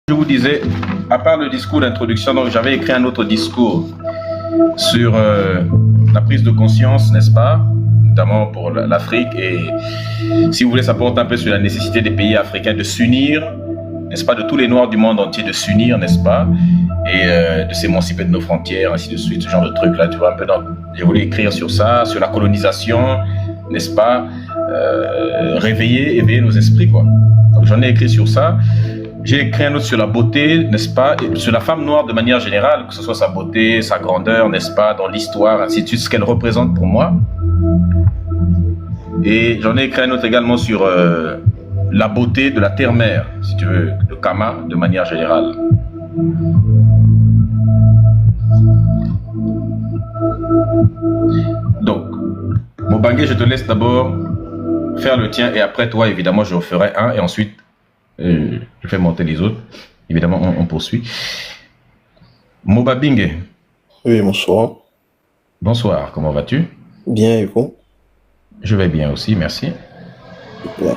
Je vous disais, à part le discours d'introduction, donc j'avais écrit un autre discours sur la prise de conscience, n'est-ce pas, notamment pour l'Afrique, et si vous voulez, ça porte un peu sur la nécessité des pays africains de s'unir, n'est-ce pas, de tous les Noirs du monde entier de s'unir, n'est-ce pas, et de s'émanciper de nos frontières, ainsi de suite, ce genre de trucs-là, tu vois, un peu j'ai voulu écrire sur ça, sur la colonisation, n'est-ce pas, éveiller nos esprits, quoi. Donc j'en ai écrit sur ça. J'ai écrit un autre sur la beauté, n'est-ce pas, et sur la femme noire de manière générale, que ce soit sa beauté, sa grandeur, n'est-ce pas, dans l'histoire, ainsi de suite, ce qu'elle représente pour moi. Et j'en ai écrit un autre également sur la beauté de la terre-mère, si tu veux, le Kama de manière générale. Donc, Mobangé, je te laisse d'abord faire le tien, et après toi, évidemment, je referai un, et ensuite, je fais monter les autres. Évidemment, on poursuit. Mobabingue. Oui, bonsoir. Bonsoir, comment vas-tu? Bien, et vous? Je vais bien aussi, merci. Super.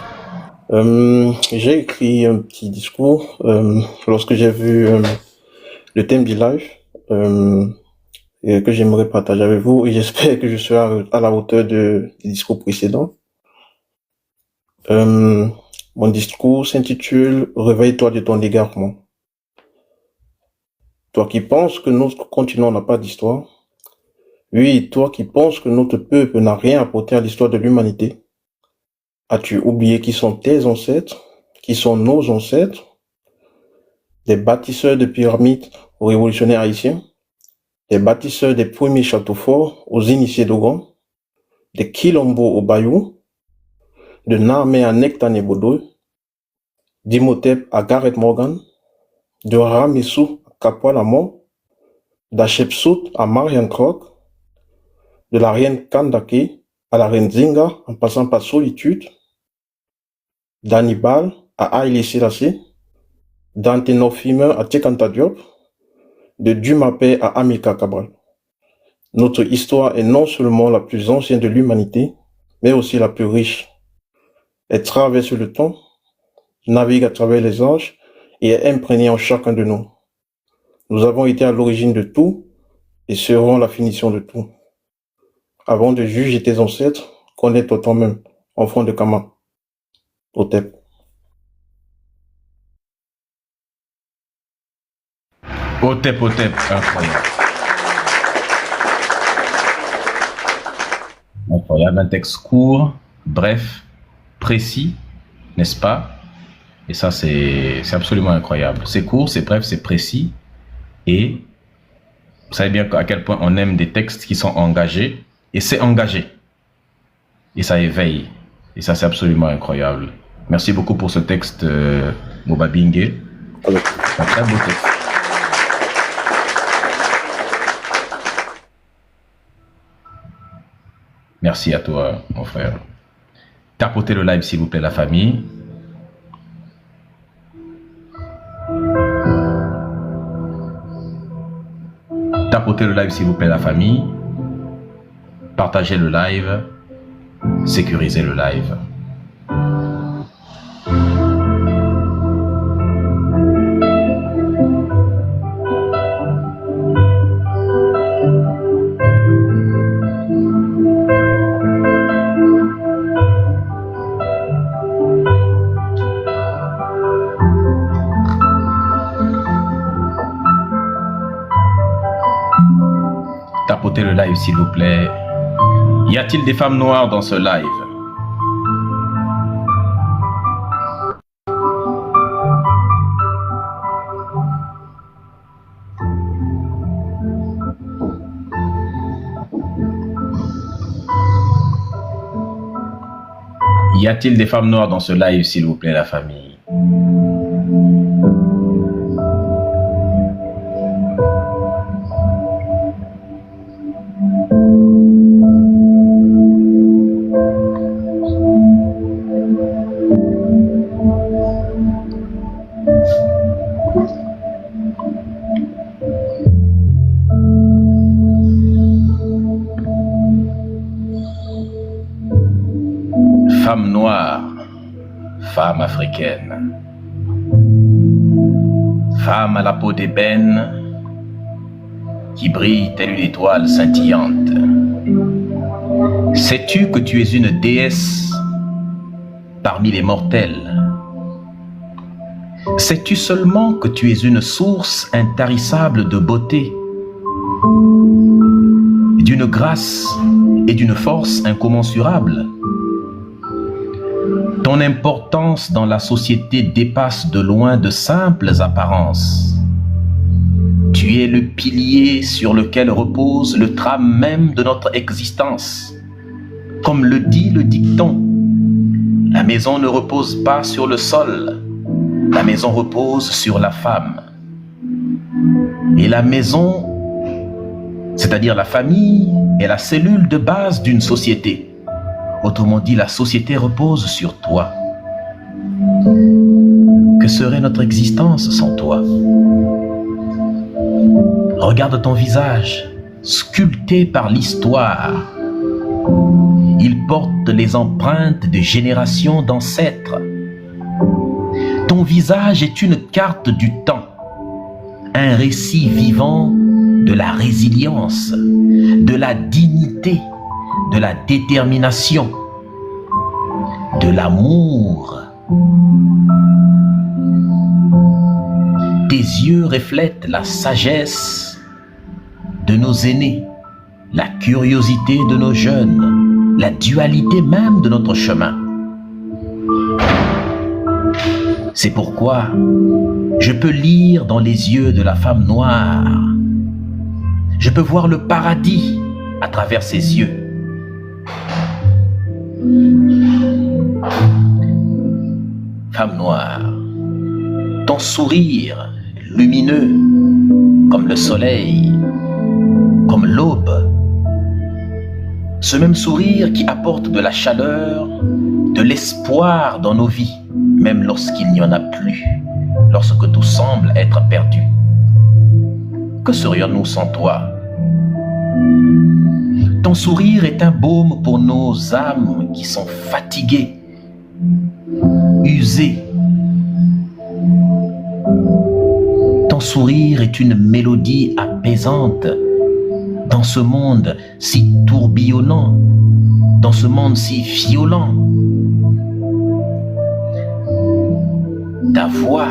J'ai écrit un petit discours lorsque j'ai vu le thème du live et que j'aimerais partager avec vous, et j'espère que je serai à la hauteur des discours précédents. Mon discours s'intitule « Réveille-toi de ton égarement ». Toi qui penses que notre continent n'a pas d'histoire, oui, toi qui penses que notre peuple n'a rien apporté à l'histoire de l'humanité, as-tu oublié qui sont tes ancêtres, qui sont nos ancêtres, des bâtisseurs de pyramides aux révolutionnaires haïtiens, des bâtisseurs des premiers châteaux forts aux initiés d'Ogon, des Quilombo au Bayou, de Narmé à Nectané Bodo, d'Imhotep à Gareth Morgan, de Ramessou à Kapoal-Amon, d'Hatchepsout à Marian Croc, de la reine Kandake à la reine Zinga en passant par Solitude, d'Hannibal à Haïlé Sélassé, d'Anténophime à Tekanta Diop, de Dumapé à Amilcar Cabral. Notre histoire est non seulement la plus ancienne de l'humanité, mais aussi la plus riche. Elle traverse le temps, navigue à travers les âges et est imprégnée en chacun de nous. Nous avons été à l'origine de tout et serons la finition de tout. Avant de juger tes ancêtres, connais-toi toi-même, enfant de Kama. Hotep. Hotep, incroyable. Incroyable, un texte court, bref, précis, n'est-ce pas? Et ça, c'est absolument incroyable. C'est court, c'est bref, c'est précis. Et vous savez bien à quel point on aime des textes qui sont engagés. Et c'est engagé. Et ça éveille. Et ça, c'est absolument incroyable. Merci beaucoup pour ce texte, Mobabingue. C'est un très beau texte. Merci à toi, mon frère. Tapotez le live, s'il vous plaît, la famille. Tapotez le live, s'il vous plaît, la famille. Partagez le live. Sécurisez le live. Tapotez le live, s'il vous plaît. Y a-t-il des femmes noires dans ce live? Y a-t-il des femmes noires dans ce live, s'il vous plaît, la famille? Femme noire, femme africaine. Femme à la peau d'ébène, qui brille telle une étoile scintillante. Sais-tu que tu es une déesse parmi les mortels? Sais-tu seulement que tu es une source intarissable de beauté, d'une grâce et d'une force incommensurables? Ton importance dans la société dépasse de loin de simples apparences. Tu es le pilier sur lequel repose le trame même de notre existence. Comme le dit le dicton, la maison ne repose pas sur le sol, la maison repose sur la femme. Et la maison, c'est-à-dire la famille, est la cellule de base d'une société. Autrement dit, la société repose sur toi. Que serait notre existence sans toi? Regarde ton visage, sculpté par l'histoire. Il porte les empreintes de générations d'ancêtres. Ton visage est une carte du temps, un récit vivant de la résilience, de la dignité, de la détermination, de l'amour. Tes yeux reflètent la sagesse de nos aînés, la curiosité de nos jeunes, la dualité même de notre chemin. C'est pourquoi je peux lire dans les yeux de la femme noire. Je peux voir le paradis à travers ses yeux. Femme noire, ton sourire lumineux comme le soleil, comme l'aube, ce même sourire qui apporte de la chaleur, de l'espoir dans nos vies, même lorsqu'il n'y en a plus, lorsque tout semble être perdu. Que serions-nous sans toi? Ton sourire est un baume pour nos âmes qui sont fatiguées, usées. Ton sourire est une mélodie apaisante dans ce monde si tourbillonnant, dans ce monde si violent. Ta voix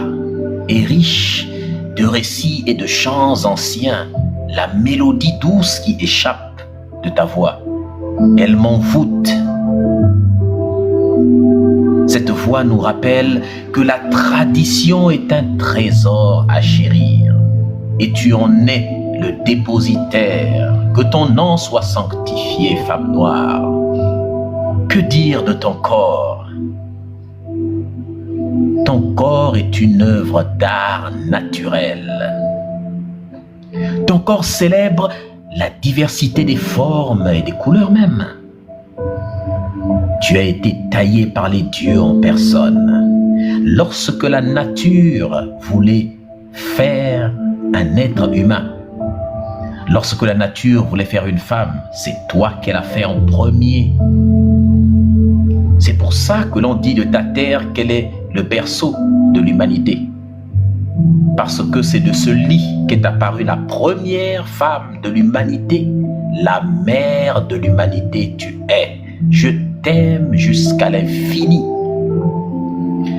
est riche de récits et de chants anciens. La mélodie douce qui échappe de ta voix, elle m'envoûte. Cette voix nous rappelle que la tradition est un trésor à chérir, et tu en es le dépositaire. Que ton nom soit sanctifié, femme noire. Que dire de ton corps? Ton corps est une œuvre d'art naturel. Ton corps célèbre la diversité des formes et des couleurs même. Tu as été taillé par les dieux en personne. Lorsque la nature voulait faire un être humain, lorsque la nature voulait faire une femme, c'est toi qu'elle a fait en premier. C'est pour ça que l'on dit de ta terre qu'elle est le berceau de l'humanité. Parce que c'est de ce lit qu'est apparue la première femme de l'humanité, la mère de l'humanité. Tu es. Je t'aime jusqu'à l'infini.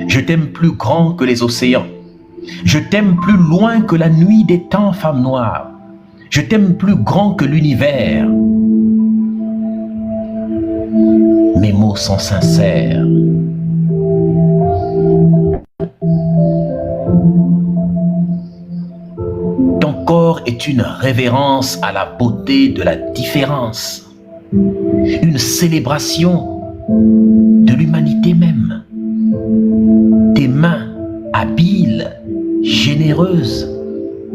Je t'aime plus grand que les océans. Je t'aime plus loin que la nuit des temps, femme noire. Je t'aime plus grand que l'univers. Mes mots sont sincères. Ton corps est une révérence à la beauté de la différence, une célébration de l'humanité même. Tes mains habiles, généreuses,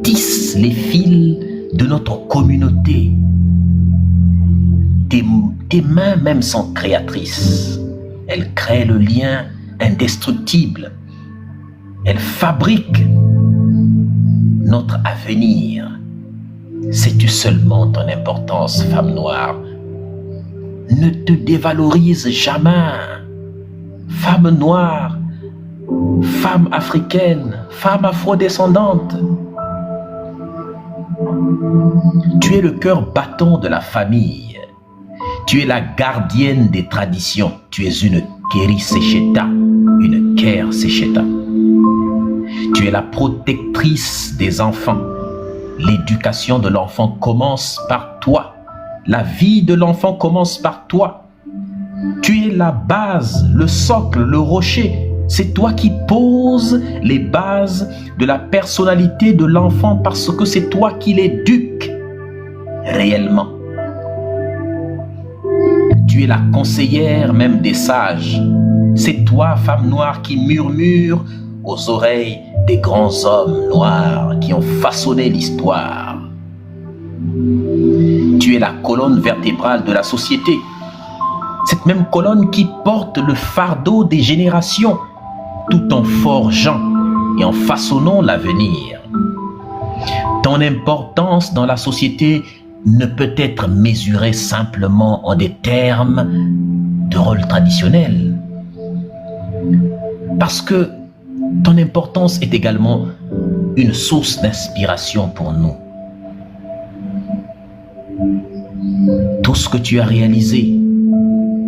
tissent les fils de notre communauté. Tes mains même sont créatrices. Elles créent le lien indestructible. Elles fabriquent notre avenir. Sais-tu seulement ton importance, femme noire? Ne te dévalorise jamais. Femme noire, femme africaine, femme afrodescendante. Tu es le cœur battant de la famille. Tu es la gardienne des traditions. Tu es une Keri Secheta, une Ker Secheta. Tu es la protectrice des enfants. L'éducation de l'enfant commence par toi. La vie de l'enfant commence par toi. Tu es la base, le socle, le rocher. C'est toi qui poses les bases de la personnalité de l'enfant parce que c'est toi qui l'éduques réellement. Tu es la conseillère même des sages. C'est toi, femme noire, qui murmure aux oreilles des grands hommes noirs qui ont façonné l'histoire. Tu es la colonne vertébrale de la société. Cette même colonne qui porte le fardeau des générations, tout en forgeant et en façonnant l'avenir. Ton importance dans la société ne peut être mesurée simplement en des termes de rôle traditionnel. Parce que ton importance est également une source d'inspiration pour nous. Tout ce que tu as réalisé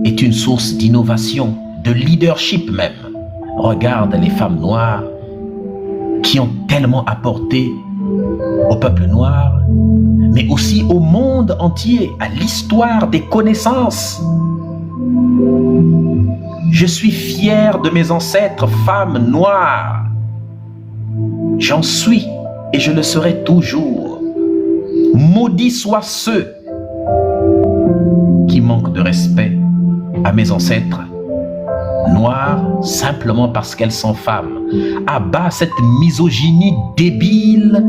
est une source d'innovation, de leadership même. Regarde les femmes noires qui ont tellement apporté au peuple noir, mais aussi au monde entier, à l'histoire des connaissances. Je suis fier de mes ancêtres femmes noires. J'en suis et je le serai toujours. Maudits soient ceux qui manquent de respect à mes ancêtres noirs simplement parce qu'elles sont femmes. À bas cette misogynie débile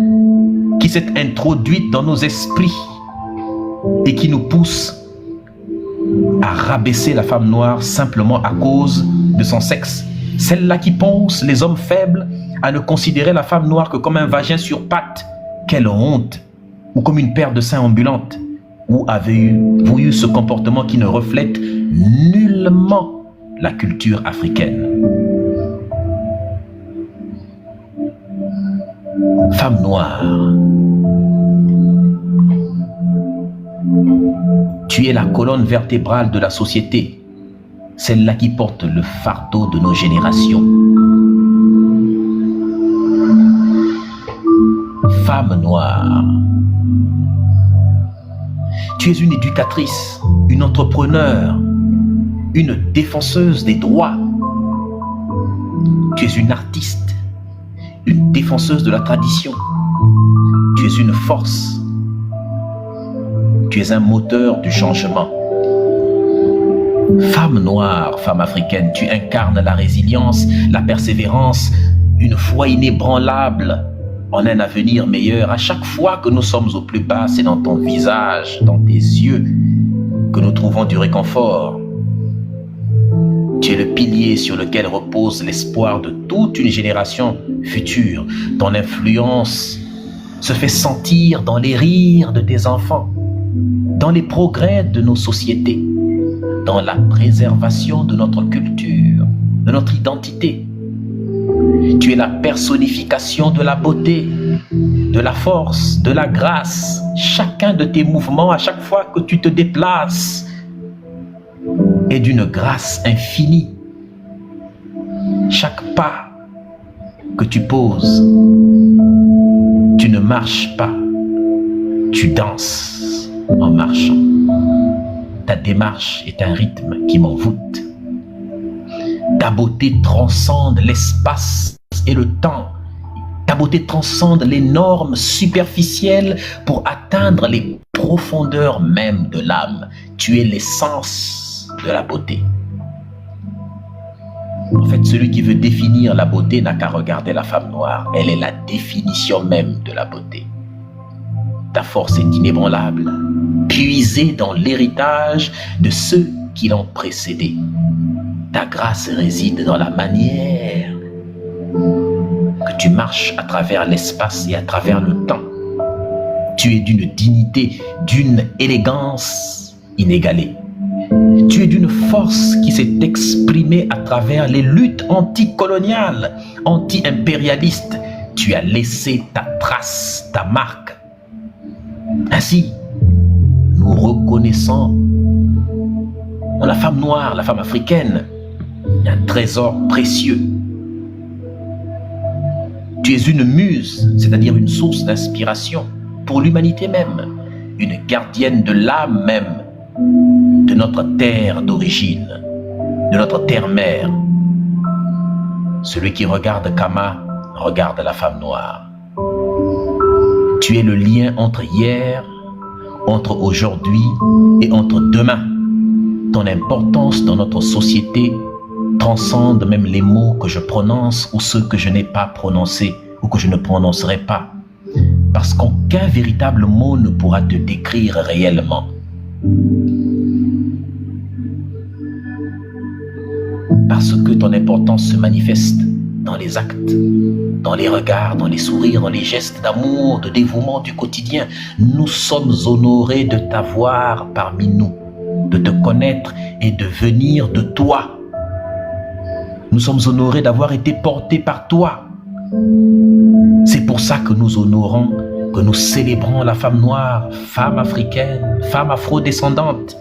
qui s'est introduite dans nos esprits et qui nous pousse à rabaisser la femme noire simplement à cause de son sexe. Celle-là qui pousse les hommes faibles à ne considérer la femme noire que comme un vagin sur pattes. Quelle honte! Ou comme une paire de seins ambulante. Où avez-vous eu ce comportement qui ne reflète nullement la culture africaine? Femme noire, tu es la colonne vertébrale de la société, celle-là qui porte le fardeau de nos générations. Femme noire, tu es une éducatrice, une entrepreneur, une défenseuse des droits. Tu es une artiste, une défenseuse de la tradition. Tu es une force. Tu es un moteur du changement. Femme noire, femme africaine, tu incarnes la résilience, la persévérance, une foi inébranlable en un avenir meilleur. À chaque fois que nous sommes au plus bas, c'est dans ton visage, dans tes yeux, que nous trouvons du réconfort. Tu es le pilier sur lequel repose l'espoir de toute une génération future. Ton influence se fait sentir dans les rires de tes enfants, dans les progrès de nos sociétés, dans la préservation de notre culture, de notre identité. Tu es la personnification de la beauté, de la force, de la grâce. Chacun de tes mouvements, à chaque fois que tu te déplaces, est d'une grâce infinie. Chaque pas que tu poses, tu ne marches pas, tu danses en marchant. Ta démarche est un rythme qui m'envoûte. Ta beauté transcende l'espace et le temps. Ta beauté transcende les normes superficielles pour atteindre les profondeurs même de l'âme. Tu es l'essence de la beauté. En fait, celui qui veut définir la beauté n'a qu'à regarder la femme noire. Elle est la définition même de la beauté. Ta force est inébranlable, puisée dans l'héritage de ceux qui l'ont précédée. Ta grâce réside dans la manière que tu marches à travers l'espace et à travers le temps. Tu es d'une dignité, d'une élégance inégalée. Tu es d'une force qui s'est exprimée à travers les luttes anticoloniales, anti-impérialistes. Tu as laissé ta trace, ta marque. Ainsi, nous reconnaissons dans la femme noire, la femme africaine, un trésor précieux. Tu es une muse, c'est-à-dire une source d'inspiration pour l'humanité même, une gardienne de l'âme même, de notre terre d'origine, de notre terre-mère. Celui qui regarde Kama regarde la femme noire. Tu es le lien entre hier, entre aujourd'hui et entre demain. Ton importance dans notre société transcende même les mots que je prononce ou ceux que je n'ai pas prononcés ou que je ne prononcerai pas. Parce qu'aucun véritable mot ne pourra te décrire réellement. Parce que ton importance se manifeste dans les actes, dans les regards, dans les sourires, dans les gestes d'amour, de dévouement du quotidien. Nous sommes honorés de t'avoir parmi nous, de te connaître et de venir de toi. Nous sommes honorés d'avoir été portés par toi. C'est pour ça que nous honorons, que nous célébrons la femme noire, femme africaine, femme afro-descendante.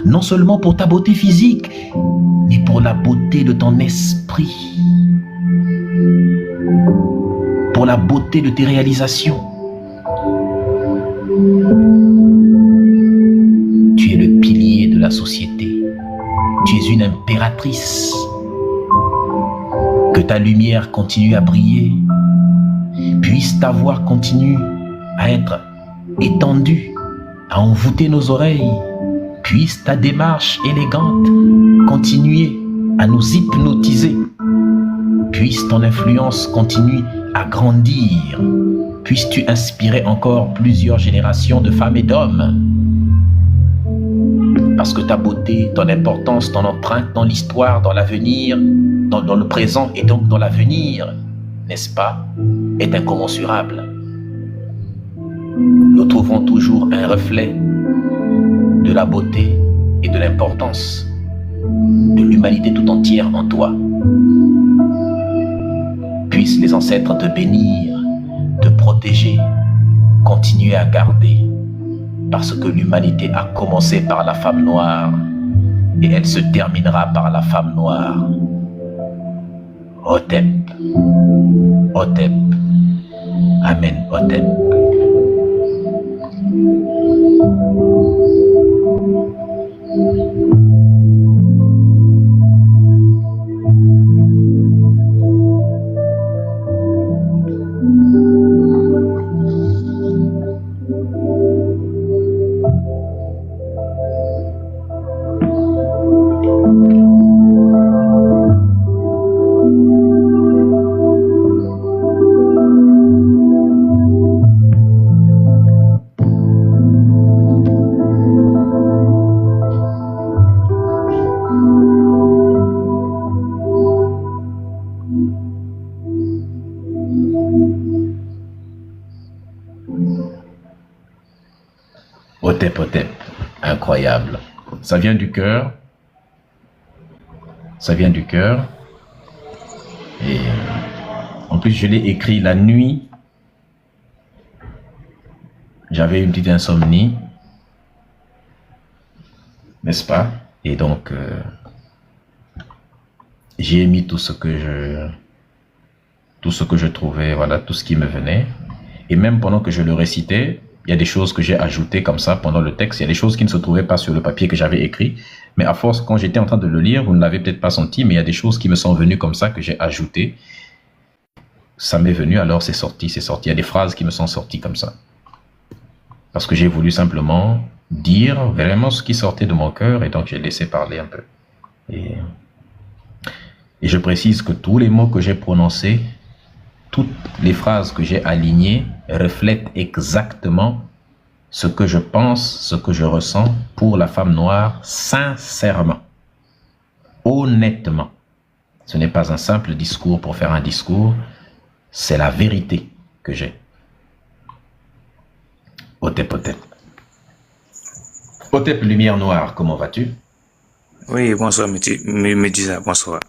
Non seulement pour ta beauté physique, mais pour la beauté de ton esprit, pour la beauté de tes réalisations. Tu es le pilier de la société. Tu es une impératrice. Que ta lumière continue à briller. Puisse ta voix continue à être étendue, à envoûter nos oreilles. Puisse ta démarche élégante continuer à nous hypnotiser. Puisse ton influence continuer à grandir. Puisses-tu inspirer encore plusieurs générations de femmes et d'hommes. Parce que ta beauté, ton importance, ton empreinte dans l'histoire, dans l'avenir, dans le présent et donc dans l'avenir, n'est-ce pas, est incommensurable. Nous trouvons toujours un reflet de la beauté et de l'importance de l'humanité tout entière en toi. Puissent les ancêtres te bénir, te protéger, continuer à garder, parce que l'humanité a commencé par la femme noire et elle se terminera par la femme noire. Hotep, Hotep, Amen, Hotep. Hotep, Hotep, incroyable. Ça vient du cœur. Ça vient du cœur. Et en plus, je l'ai écrit la nuit. J'avais une petite insomnie. N'est-ce pas? Et donc, j'y ai mis tout ce que je trouvais, voilà, tout ce qui me venait. Et même pendant que je le récitais, il y a des choses que j'ai ajoutées comme ça pendant le texte. Il y a des choses qui ne se trouvaient pas sur le papier que j'avais écrit. Mais à force, quand j'étais en train de le lire, vous ne l'avez peut-être pas senti, mais il y a des choses qui me sont venues comme ça, que j'ai ajoutées. Ça m'est venu, alors c'est sorti, c'est sorti. Il y a des phrases qui me sont sorties comme ça. Parce que j'ai voulu simplement dire vraiment ce qui sortait de mon cœur, et donc j'ai laissé parler un peu. Et je précise que tous les mots que j'ai prononcés, toutes les phrases que j'ai alignées reflètent exactement ce que je pense, ce que je ressens pour la femme noire, sincèrement, honnêtement. Ce n'est pas un simple discours pour faire un discours, c'est la vérité que j'ai. Hotep, Hotep. Hotep, lumière noire, comment vas-tu? Oui, bonsoir, Médisa, bonsoir.